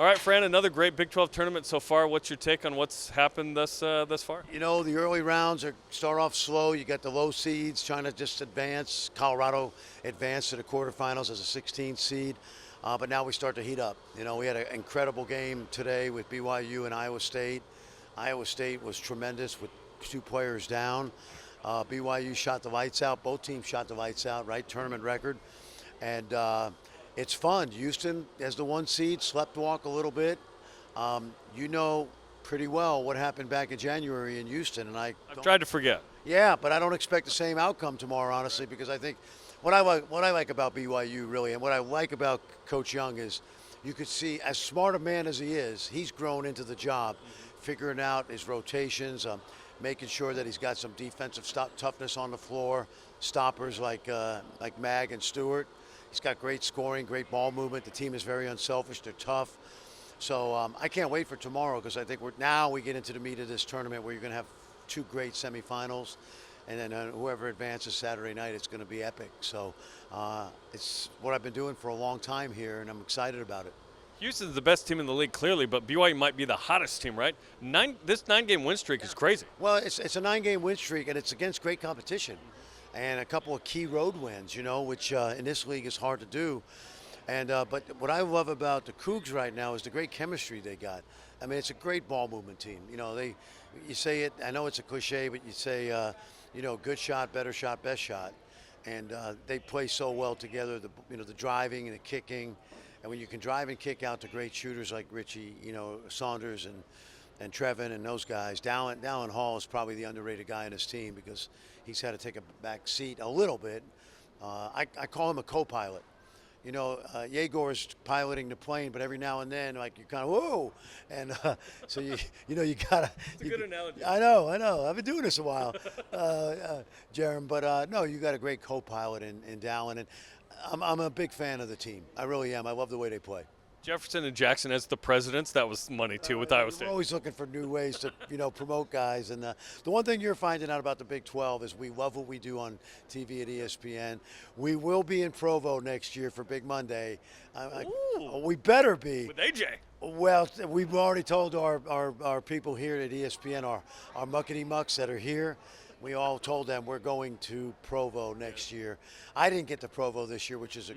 All right, Fran, another great Big 12 tournament so far. What's your take on what's happened thus far? You know, the early rounds start off slow. You got the low seeds trying to just advance. Colorado advanced to the quarterfinals as a 16th seed. But now we start to heat up. You know, we had an incredible game today with BYU and Iowa State. Iowa State was tremendous with 2 players down. BYU shot the lights out. Both teams shot the lights out, right? Tournament record. And it's fun. Houston, as the 1 seed, slept walk a little bit. You know pretty well what happened back in January in Houston. And I've tried to forget. Yeah, but I don't expect the same outcome tomorrow, honestly, because I think what I like about BYU, really, and what I like about Coach Young is you could see, as smart a man as he is, he's grown into the job, figuring out his rotations, making sure that he's got some defensive toughness on the floor, stoppers like Mag and Stewart. He's got great scoring, great ball movement. The team is very unselfish. They're tough. So I can't wait for tomorrow because I think we get into the meat of this tournament where you're going to have 2 great semifinals. And then whoever advances Saturday night, it's going to be epic. So it's what I've been doing for a long time here, and I'm excited about it. Houston's the best team in the league, clearly, but BYU might be the hottest team, right? This 9-game win streak is crazy. Well, it's a 9-game win streak, and it's against great competition. And a couple of key road wins, you know, which in this league is hard to do. And but what I love about the Cougs right now is the great chemistry they got. I mean, it's a great ball movement team. You know, you say it, I know it's a cliche, but you say, you know, good shot, better shot, best shot. And they play so well together, the driving and the kicking. And when you can drive and kick out to great shooters like Richie, you know, Saunders and Trevin and those guys, Dallin Hall is probably the underrated guy in his team because he's had to take a back seat a little bit. I call him a copilot. You know, Egor is piloting the plane, but every now and then, like, you kind of, whoa. And so, you got to. It's a good analogy. I know. I've been doing this a while, Jarom. But, no, you got a great co-pilot in Dallin. And I'm a big fan of the team. I really am. I love the way they play. Jefferson and Jackson as the presidents, that was money, too, with Iowa State. We're always looking for new ways to, promote guys. And the one thing you're finding out about the Big 12 is we love what we do on TV at ESPN. We will be in Provo next year for Big Monday. We better be. With AJ. Well, we've already told our people here at ESPN, our muckety mucks that are here, we all told them we're going to Provo next year. I didn't get to Provo this year, which is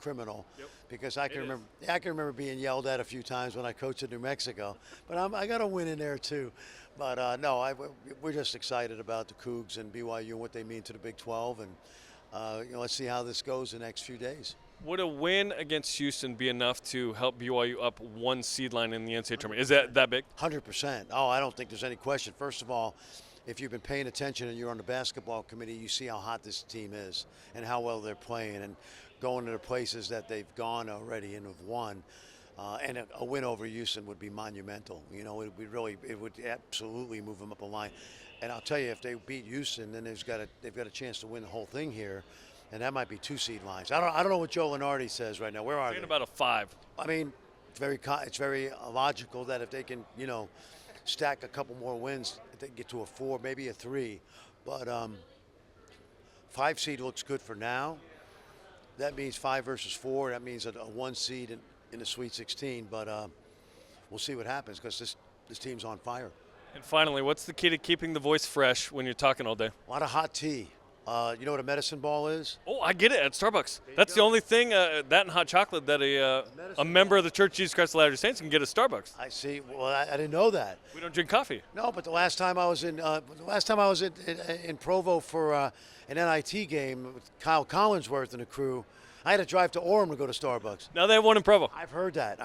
criminal, because I can remember being yelled at a few times when I coached in New Mexico. But I got a win in there too. But no, we're just excited about the Cougs and BYU and what they mean to the Big 12, and let's see how this goes the next few days. Would a win against Houston be enough to help BYU up 1 seed line in the NCAA tournament? Is that big? 100%. Oh, I don't think there's any question. First of all, if you've been paying attention and you're on the basketball committee, you see how hot this team is and how well they're playing and going to the places that they've gone already and have won. And a win over Houston would be monumental. You know, it would absolutely move them up a line. And I'll tell you, if they beat Houston, then they've got a chance to win the whole thing here. And that might be 2 seed lines. I don't know what Joe Lenardi says right now. Where are they? About a 5. I mean, it's very logical that if they can, stack a couple more wins, they can get to a 4, maybe a 3. But 5 seed looks good for now. That means 5 versus 4. That means a 1 seed in the Sweet 16. But we'll see what happens because this team's on fire. And finally, what's the key to keeping the voice fresh when you're talking all day? A lot of hot tea. You know what a medicine ball is? Oh, I get it, at Starbucks. That's the only thing, that and hot chocolate, that a member of the Church of Jesus Christ of Latter-day Saints can get at Starbucks. I see. Well, I didn't know that. We don't drink coffee. No, but the last time I was in Provo for an NIT game with Kyle Collinsworth and the crew, I had to drive to Orem to go to Starbucks. Now they have one in Provo. I've heard that,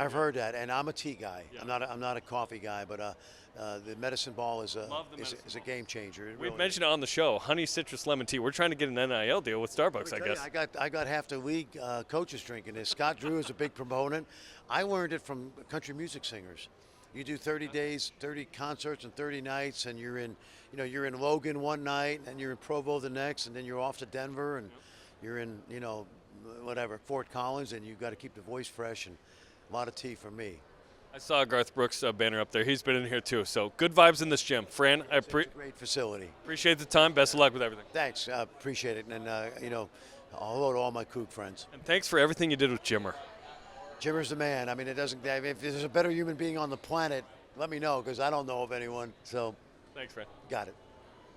and I'm a tea guy. Yeah. I'm not a coffee guy, but the medicine ball is a game changer. We've mentioned it on the show, honey citrus lemon tea. We're trying to get an NIL deal with Starbucks, I guess. I got half the league coaches drinking this. Scott Drew is a big proponent. I learned it from country music singers. You do 30 days, 30 concerts and 30 nights, and you're in Logan one night, and you're in Provo the next, and then you're off to Denver, and you're in, Fort Collins, and you've got to keep the voice fresh, and a lot of tea for me. I saw Garth Brooks' banner up there. He's been in here too. So good vibes in this gym. Fran, it's a great facility. Appreciate the time. Best of luck with everything. Thanks. Appreciate it. And, hello to all my Coug friends. And thanks for everything you did with Jimmer. Jimmer's the man. I mean, it doesn't. If there's a better human being on the planet, let me know because I don't know of anyone. So, Thanks, Fran. got it.